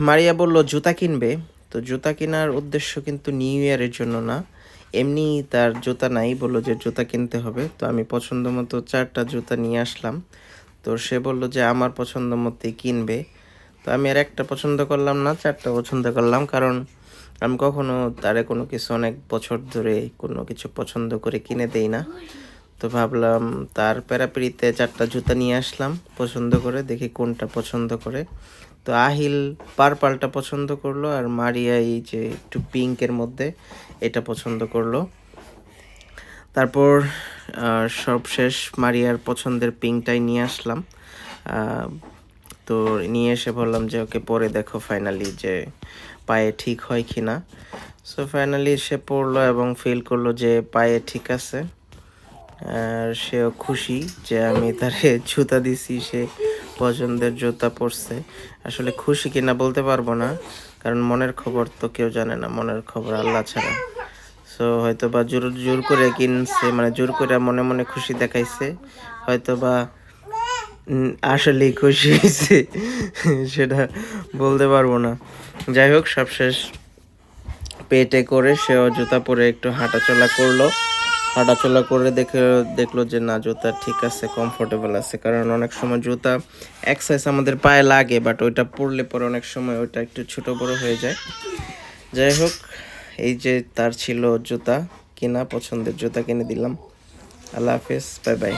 মারিয়া বলল জুতা কিনবে। তো জুতা কেনার উদ্দেশ্য কিন্তু নিউ ইয়ারের জন্য না, এমনি তার জুতা নাই, বললো যে জুতা কিনতে হবে। তো আমি পছন্দ মতো 4টা জুতা নিয়ে আসলাম। তো সে বলল যে আমার পছন্দ মতোই কিনবে। তো আমি আর একটা পছন্দ করলাম না, 4টা পছন্দ করলাম, কারণ আমি কখনো তারে কোনো কিছু অনেক বছর ধরে কোনো কিছু পছন্দ করে কিনে দেই না। তো ভাবলাম তার প্যারাপিরিতে 4টা জুতা নিয়ে আসলাম পছন্দ করে, দেখি কোনটা পছন্দ করে। তো আহিল পার্পলটা পছন্দ করলো, আর মারিয়া এই যে একটু পিঙ্কের মধ্যে এটা পছন্দ করলো। তারপর সবশেষ মারিয়ার পছন্দের পিঙ্কটাই নিয়ে আসলাম। তো নিয়ে এসে বললাম যে ওকে পরে দেখো ফাইনালি যে পায়ে ঠিক হয় কি না। সো ফাইনালি সে পরলো এবং ফিল করলো যে পায়ে ঠিক আছে। আর সেও খুশি যে আমি তারে জুতা দিছি, সে পছন্দের জুতা পরছে। আসলে খুশি কিনা বলতে পারবো না, কারণ মনের খবর তো কেউ জানে না, মনের খবর আল্লাহ ছাড়া। সো হয়তো বা জোর জোর করে কিনছে, মানে জোর করে মনে মনে খুশি দেখাইছে, হয়তো বা আসলেই খুশি হয়েছে সেটা বলতে পারবো না। যাই হোক, সবশেষ পেটে করে সেও জুতা পরে একটু হাঁটাচলা করলো। হাঁটাচলা করে দেখলো যে না, জুতা ঠিক আছে, কমফোর্টেবল আছে। কারণ অনেক সময় জুতা এক সাইজ আমাদের পায়ে লাগে, বাট ওইটা পরলে পরে অনেক সময় ওইটা একটু ছোট বড় হয়ে যায়। যাই হোক, এই যে তার ছিল জুতা কেনা, পছন্দের জুতা কিনে দিলাম। আল্লাহ হাফেজ, বাই বাই।